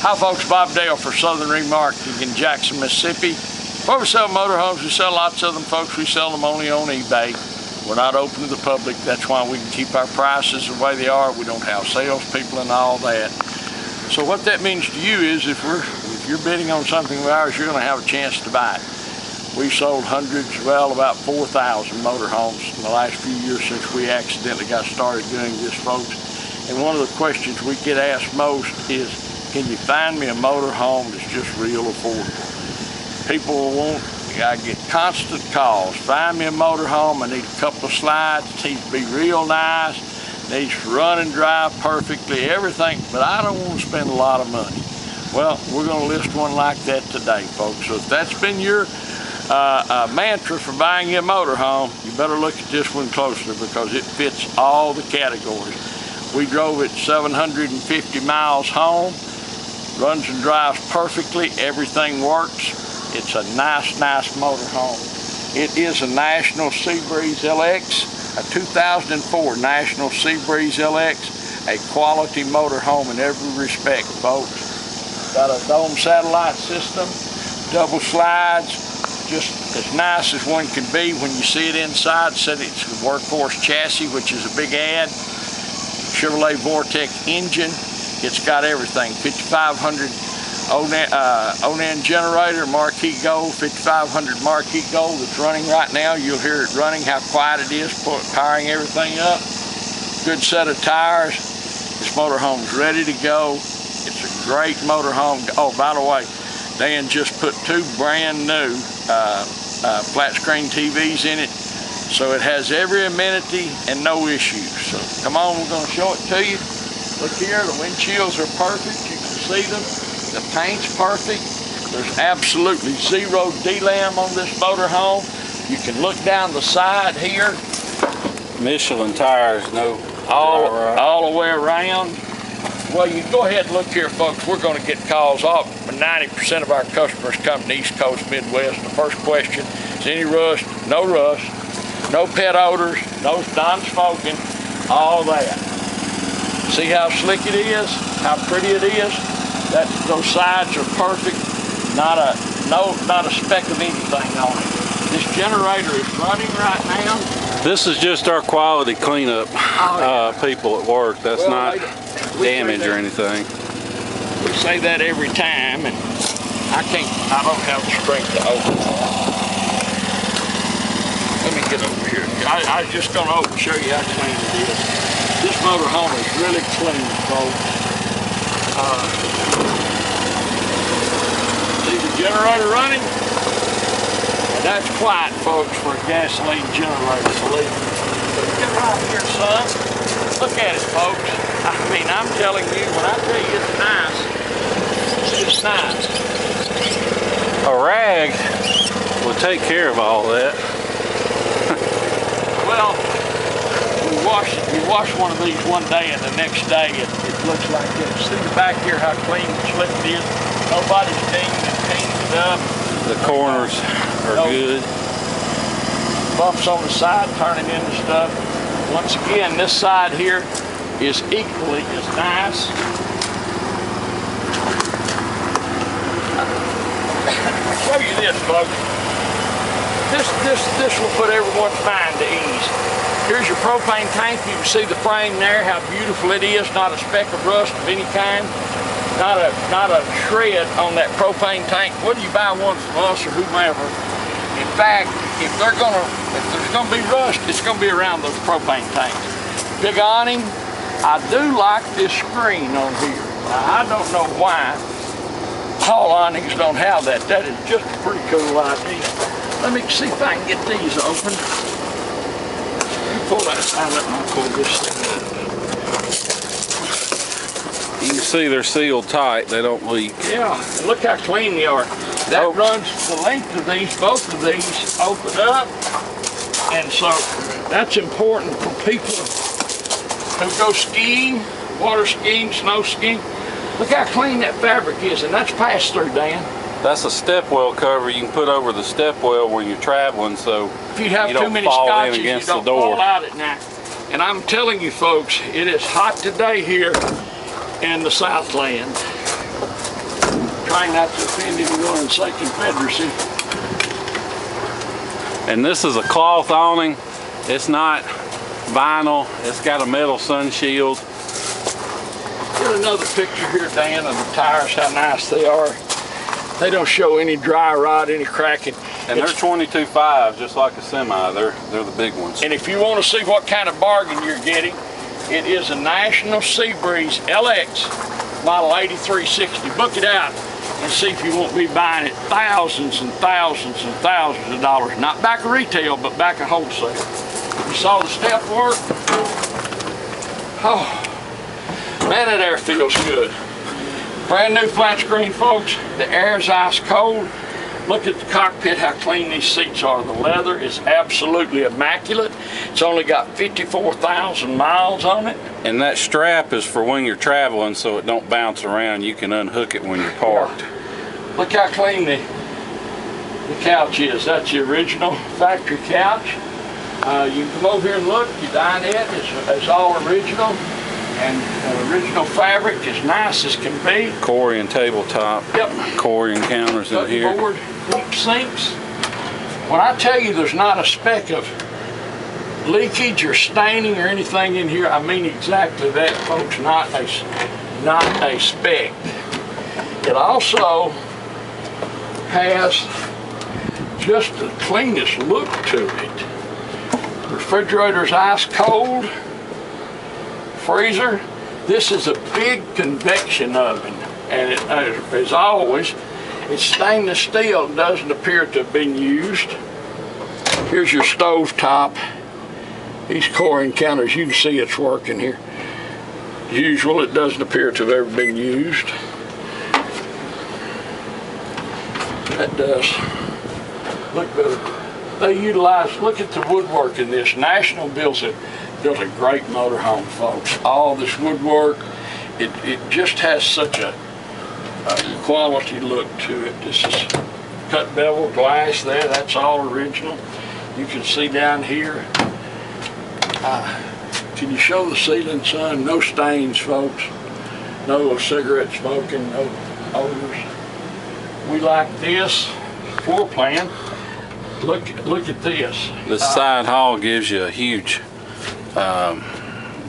Hi folks, Bob Dale for Southern Remarketing in Jackson, Mississippi. Where we sell motorhomes, we sell lots of them, folks. We sell them only on eBay. We're not open to the public. That's why we can keep our prices the way they are. We don't have salespeople and all that. So what that means to you is if you're bidding on something of ours, you're going to have a chance to buy it. We've sold hundreds, well, about 4,000 motorhomes in the last few years since we accidentally got started doing this, folks. And one of the questions we get asked most is, can you find me a motorhome that's just real affordable? People I get constant calls. Find me a motorhome. I need a couple of slides. It needs to be real nice. Needs to run and drive perfectly, everything. But I don't want to spend a lot of money. Well, we're going to list one like that today, folks. So if that's been your mantra for buying you a motorhome, you better look at this one closely because it fits all the categories. We drove it 750 miles home. Runs and drives perfectly, everything works. It's a nice motorhome. It is a National Seabreeze LX, a 2004 National Seabreeze LX, a quality motorhome in every respect, folks. Got a dome satellite system, double slides, just as nice as one can be. When you see it inside, said it's a workhorse chassis, which is a big add. Chevrolet Vortec engine. It's got everything. 5500 Onan generator, Marquee Gold, 5500 Marquee Gold that's running right now. You'll hear it running, how quiet it is, powering everything up. Good set of tires. This motorhome's ready to go. It's a great motorhome. Oh, by the way, Dan just put two brand new flat screen TVs in it. So it has every amenity and no issues. So come on, we're going to show it to you. Look here, the windshields are perfect. You can see them. The paint's perfect. There's absolutely zero DLAM on this motorhome. You can look down the side here. Michelin tires, no. All the way around. Well, you go ahead and look here, folks. We're going to get calls off. 90% of our customers come from the East Coast, Midwest. The first question is any rust? No rust. No pet odors. No non-smoking. All that. See how slick it is, how pretty it is? Those sides are perfect. Not a speck of anything on it. This generator is running right now. This is just our quality cleanup people at work. That's not damage or anything. We say that every time, and I don't have the strength to open it. Let me get over here. I'm just going to show you how clean it is. This motorhome is really clean, folks. See the generator running? And that's quiet, folks, for a gasoline generator, believe me. So get right here, son. Look at it, folks. I mean, I'm telling you, when I tell you it's nice. A rag will take care of all that. Well, you wash one of these one day and the next day it looks like this. See the back here how clean and slick it is. Nobody's dinged and cleaned it up. The corners are good. Bumps on the side turning into stuff. Once again, this side here is equally as nice. I'll show you this, folks. This will put everyone's mind to ease. Here's your propane tank. You can see the frame there, how beautiful it is. Not a speck of rust of any kind. Not a shred on that propane tank. Whether you buy one from us or whomever. In fact, if there's gonna be rust, it's gonna be around those propane tanks. Big awning. I do like this screen on here. Now, I don't know why all awnings don't have that. That is just a pretty cool idea. Let me see if I can get these open. Pull that side up and I'll pull this thing up. You can see they're sealed tight, they don't leak. Yeah, and look how clean they are. That runs the length of these, both of these open up. And so that's important for people who go skiing, water skiing, snow skiing. Look how clean that fabric is, and that's pass through, Dan. That's a step well cover you can put over the step well when you're traveling, so if you have too many scotches, you don't fall out at night. And I'm telling you folks, it is hot today here in the Southland. trying not to offend anyone in say Confederacy. And this is a cloth awning. It's not vinyl. It's got a metal sun shield. Get another picture here, Dan, of the tires, how nice they are. They don't show any dry rot, any cracking. And they're 22.5, just like a semi. They're the big ones. And if you want to see what kind of bargain you're getting, it is a National Seabreeze LX model 8360. Book it out and see if you won't be buying it thousands and thousands and thousands of dollars. Not back of retail, but back of wholesale. You saw the step work? Oh, man, that air feels good. Brand new flat screen, folks. The air is ice cold. Look at the cockpit, how clean these seats are. The leather is absolutely immaculate. It's only got 54,000 miles on it. And that strap is for when you're traveling so it don't bounce around. You can unhook it when you're parked. Look how clean the couch is. That's the original factory couch. You can come over here and look. Your dinette is all original. And original fabric, as nice as can be. Corian tabletop. Yep. Corian counters in here. Board, heat sinks. When I tell you there's not a speck of leakage or staining or anything in here, I mean exactly that, folks. Not a speck. It also has just the cleanest look to it. Refrigerator's ice cold. Freezer. This is a big convection oven, and it, as always, it's stainless steel. It doesn't appear to have been used. Here's your stove top. These Corian counters, you can see it's working here. As usual, it doesn't appear to have ever been used. That does look better. They utilize, look at the woodwork in this. National built a great motorhome, folks. All this woodwork, it just has such a quality look to it. This is cut bevel glass there. That's all original. You can see down here. Can you show the ceiling, son? No stains, folks. No cigarette smoking, no odors. We like this floor plan. Look at this. The side hall gives you a huge,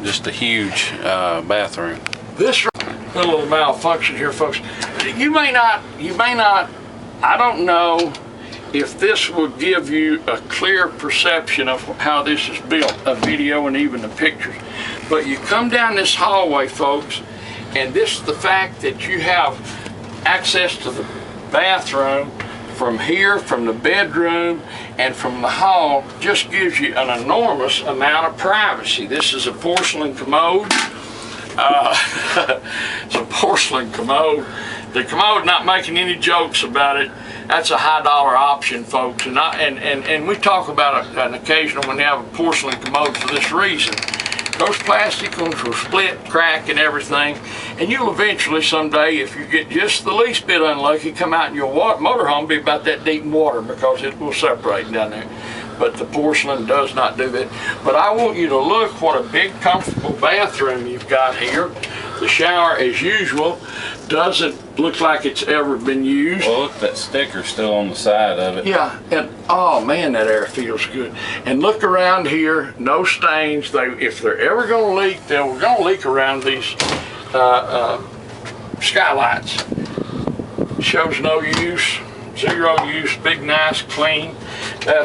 just a huge bathroom. This little malfunction here, folks. You may not, I don't know if this will give you a clear perception of how this is built, a video and even the pictures. But you come down this hallway, folks, and this, the fact that you have access to the bathroom from here, from the bedroom, and from the hall, just gives you an enormous amount of privacy. This is a porcelain commode. It's a porcelain commode. The commode, not making any jokes about it, that's a high dollar option, folks. And we talk about an occasion when they have a porcelain commode for this reason. Those plastic ones will split, crack, and everything. And you'll eventually someday, if you get just the least bit unlucky, come out in your motorhome, be about that deep in water because it will separate down there. But the porcelain does not do that. But I want you to look what a big, comfortable bathroom you've got here. The shower, as usual, doesn't look like it's ever been used. Well, look, that sticker's still on the side of it. Yeah, and oh man, that air feels good. And look around here, no stains. If they're ever going to leak, they're going to leak around these skylights. Shows no use, zero use, big, nice, clean.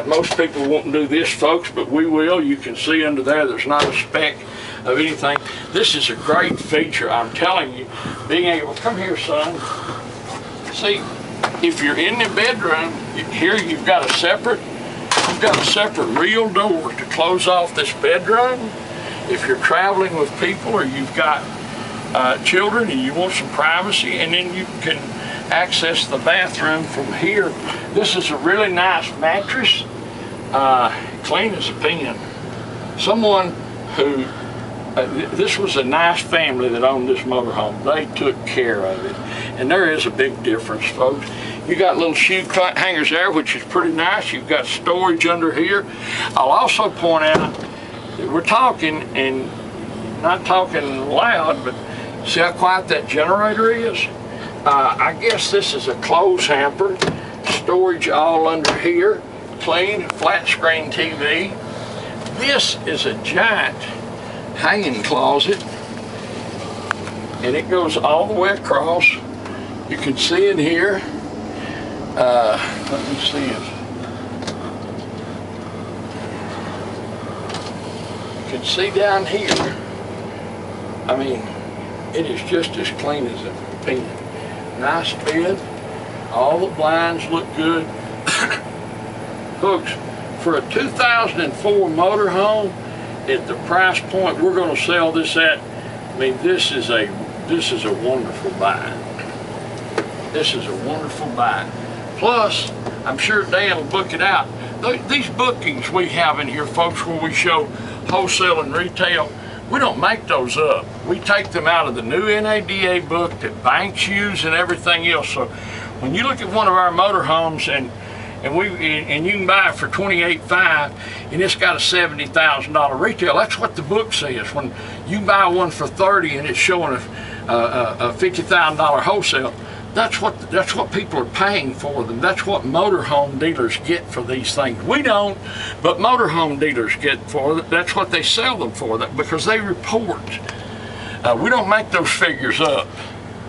Most people won't do this, folks, but we will. You can see under there, there's not a speck of anything. This is a great feature, I'm telling you. Being able, come here, son. See, if you're in the bedroom, here you've got a separate real door to close off this bedroom. If you're traveling with people or you've got children and you want some privacy, and then you can access the bathroom from here. This is a really nice mattress, clean as a pin. Someone who, this was a nice family that owned this motorhome. They took care of it. And there is a big difference, folks. You got little shoe hangers there, which is pretty nice. You've got storage under here. I'll also point out that we're talking, and not talking loud, but see how quiet that generator is? I guess this is a clothes hamper. Storage all under here. Clean, flat screen TV. This is a giant hanging closet. And it goes all the way across. You can see in here. Let me see it. You can see down here. I mean, it is just as clean as a pin. Nice bed. All the blinds look good. Folks, for a 2004 motorhome, at the price point we're going to sell this at, I mean, this is a wonderful buy. This is a wonderful buy. Plus, I'm sure Dan will book it out. These bookings we have in here, folks, where we show wholesale and retail, we don't make those up. We take them out of the new NADA book that banks use and everything else. So when you look at one of our motorhomes and you can buy it for $28,500 and it's got a $70,000 retail, that's what the book says. When you buy one for $30,000 and it's showing a $50,000 wholesale, that's what people are paying for them. That's what motorhome dealers get for these things. We don't, but motorhome dealers get for it. That's what they sell them for, because they report. We don't make those figures up.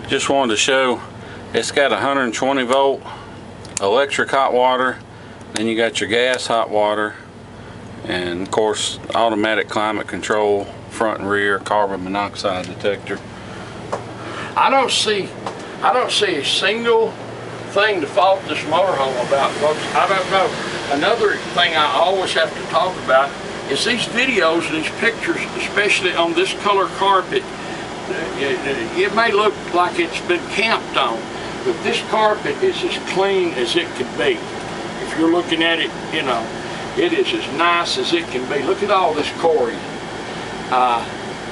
Just wanted to show it's got 120 volt electric hot water, then you got your gas hot water, and of course automatic climate control, front and rear, carbon monoxide detector. I don't see a single thing to fault this motorhome about, folks. I don't know. Another thing I always have to talk about is these videos, these pictures, especially on this color carpet. It may look like it's been camped on, but this carpet is as clean as it can be. If you're looking at it, you know, it is as nice as it can be. Look at all this corian.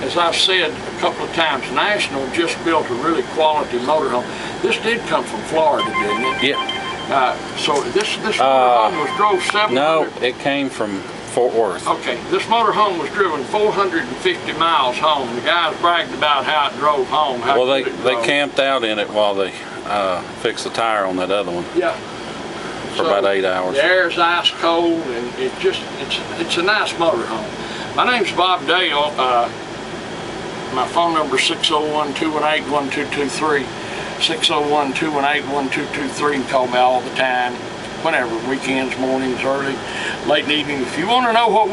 As I've said a couple of times, National just built a really quality motorhome. This did come from Florida, didn't it? Yeah. So this motorhome was drove 700. No, it came from Fort Worth. Okay, this motorhome was driven 450 miles home. The guys bragged about how it drove home. Well, they camped out in it while they fixed the tire on that other one. Yeah. For about 8 hours. The air's ice cold, and it's a nice motorhome. My name's Bob Dale. My phone number is 601-218-1223. 601-218-1223. You can call me all the time, whenever, weekends, mornings, early, late evening. If you want to know what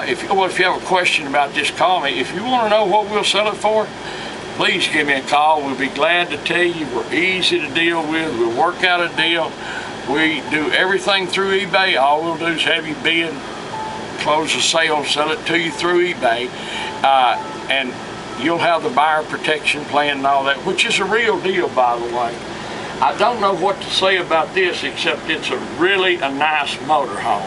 if you have a question about this, call me. If you want to know what we'll sell it for, please give me a call. We'll be glad to tell you. We're easy to deal with. We'll work out a deal. We do everything through eBay. All we'll do is have you bid, close the sale, sell it to you through eBay. And you'll have the buyer protection plan and all that, which is a real deal, by the way. I don't know what to say about this except it's really a nice motorhome.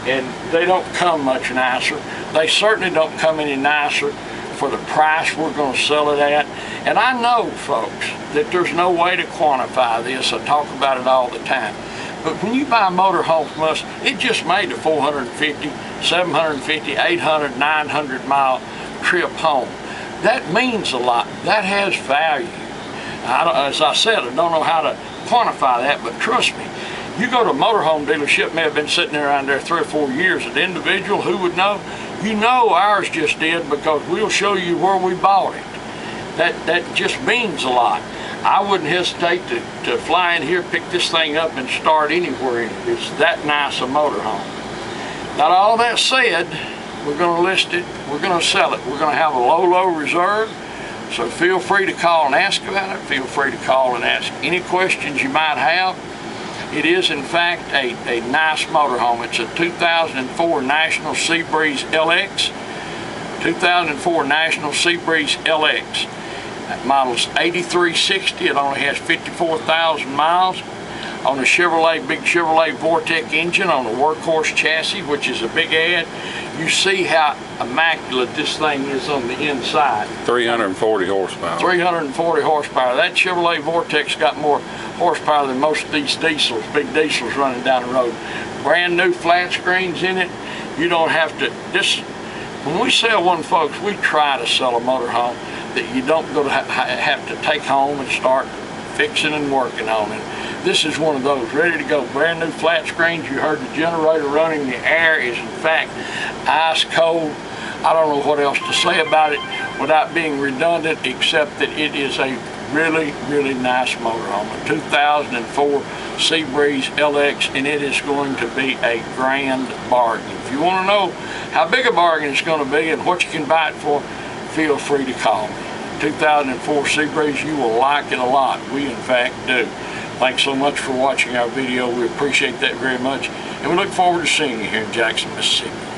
And they don't come much nicer. They certainly don't come any nicer for the price we're going to sell it at. And I know, folks, that there's no way to quantify this. I talk about it all the time. But when you buy a motorhome from us, it just made a 450, 750, 800, 900 mile trip home. That means a lot. That has value. As I said, I don't know how to quantify that, but trust me, you go to a motorhome dealership, may have been sitting around there 3 or 4 years, an individual who would know, you know ours just did, because we'll show you where we bought it. That just means a lot. I wouldn't hesitate to fly in here, pick this thing up, and start anywhere in it. It's that nice a motorhome. Now, all that said, we're going to list it, we're going to sell it. We're going to have a low reserve, so feel free to call and ask about it. Feel free to call and ask any questions you might have. It is, in fact, a nice motorhome. It's a 2004 National Seabreeze LX. 2004 National Seabreeze LX. That model's 8360. It only has 54,000 miles. On a big Chevrolet Vortec engine on a workhorse chassis, which is a big add. You see how immaculate this thing is on the inside. 340 horsepower. 340 horsepower. That Chevrolet Vortec's got more horsepower than most of these diesels, big diesels running down the road. Brand new flat screens in it. You don't have to, when we sell one, folks, we try to sell a motorhome that you don't go to have to take home and start fixing and working on it. This is one of those, ready to go, brand new flat screens. You heard the generator running. The air is in fact ice cold. I don't know what else to say about it without being redundant, except that it is a really, really nice motorhome. A 2004 Seabreeze LX, and it is going to be a grand bargain. If you want to know how big a bargain it's going to be and what you can buy it for, feel free to call me. 2004 Seabreeze, you will like it a lot. We in fact do. Thanks so much for watching our video. We appreciate that very much, and we look forward to seeing you here in Jackson, Mississippi.